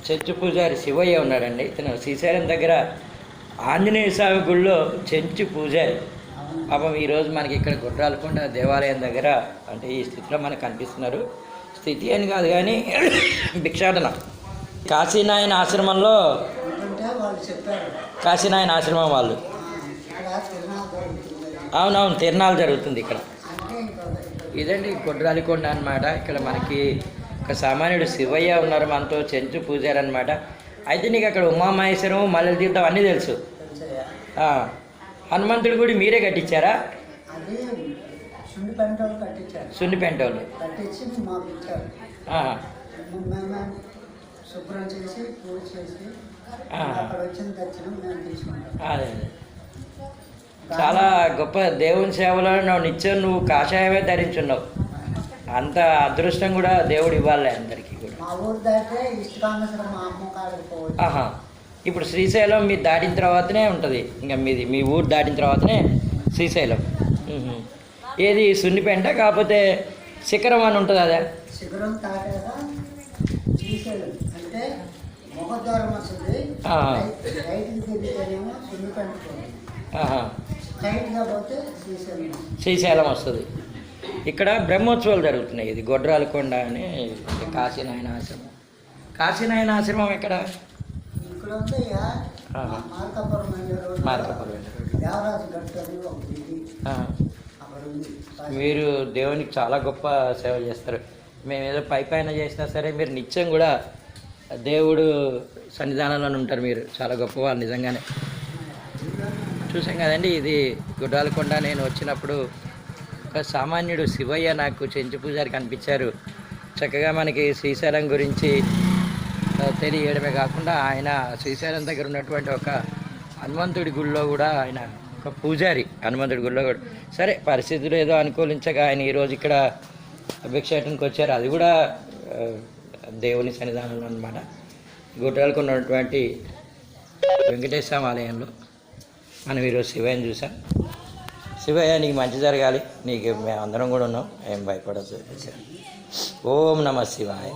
చెంచు పూజారి శివయ్య ఉన్నాడండి. ఇతను శ్రీశైలం దగ్గర ఆంజనేయ స్వామి గుళ్ళో చెంచు పూజారి. పాపం ఈరోజు మనకి ఇక్కడ గుర్రాలకొండ దేవాలయం దగ్గర అంటే ఈ స్థితిలో మనకు కనిపిస్తున్నారు. స్థితి అని కాదు కానీ భిక్షాటన. కాశీనాయన ఆశ్రమంలో కాశీనాయన ఆశ్రమం వాళ్ళు అవునవును తిరణాలు జరుగుతుంది ఇక్కడ. ఇదండి గుర్రాలకొండ అనమాట. ఇక్కడ మనకి ఒక సామాన్యుడు శివయ్య ఉన్నారు మనతో, చెంచు పూజారి అనమాట. అయితే నీకు అక్కడ ఉమామహేశ్వరం మల్లెల తీర్థం అన్నీ తెలుసు. హనుమంతుడి గుడి మీరే కట్టించారా? సున్నిపెంట వాళ్ళు అదే చాలా గొప్ప దేవుని సేవలో నిత్యం నువ్వు కాషాయమే ధరించున్నావు. అంత అదృష్టం కూడా దేవుడు ఇవ్వాలి అందరికీ కూడా. ఇప్పుడు శ్రీశైలం మీరు దాటిన తర్వాతనే ఉంటుంది, ఇంకా మీ ఊరు దాటిన తర్వాతనే శ్రీశైలం. ఏది సున్నిపెంట కాకపోతే శిఖరం అని ఉంటుంది అదే శిఖరం శ్రీశైలం అంటే ముఖద్వారం వస్తుంది. శ్రీశైలం వస్తుంది. ఇక్కడ బ్రహ్మోత్సవాలు జరుగుతున్నాయి. ఇది గొడ్రాలకొండ అని కాశీనాయన ఆశ్రమం. కాశీనాయన ఆశ్రమం ఎక్కడ? మీరు దేవునికి చాలా గొప్ప సేవ చేస్తారు. మేము ఏదో పైన చేసినా సరే మీరు నిత్యం కూడా దేవుడు సన్నిధానంలో ఉంటారు. మీరు చాలా గొప్పవాళ్ళు నిజంగానే. చూసాం కదండి, ఇది గుడ్రాలకొండ. నేను వచ్చినప్పుడు ఒక సామాన్యుడు శివయ్య నాకు చెంచు పూజారి కనిపించారు. చక్కగా మనకి శ్రీశైలం గురించి తెలియడమే కాకుండా ఆయన శ్రీశైలం దగ్గర ఉన్నటువంటి ఒక హనుమంతుడి గుడిలో కూడా ఆయన ఒక పూజారి. హనుమంతుడి గుడిలో కూడా సరే పరిస్థితులు ఏదో అనుకూలించగా ఆయన ఈరోజు ఇక్కడ భిక్షాటనకి వచ్చారు. అది కూడా దేవుని సన్నిధానంలో అనమాట. గుడ్రాలకు ఉన్నటువంటి వెంకటేశ్వర ఆలయంలో మనం ఈరోజు శివయ్యని చూసాం. శివయ్య నీకు మంచి జరగాలి, నీకు మేము అందరం కూడా ఉన్నాం, ఏం భయపడదు. ఓం నమః శివాయ.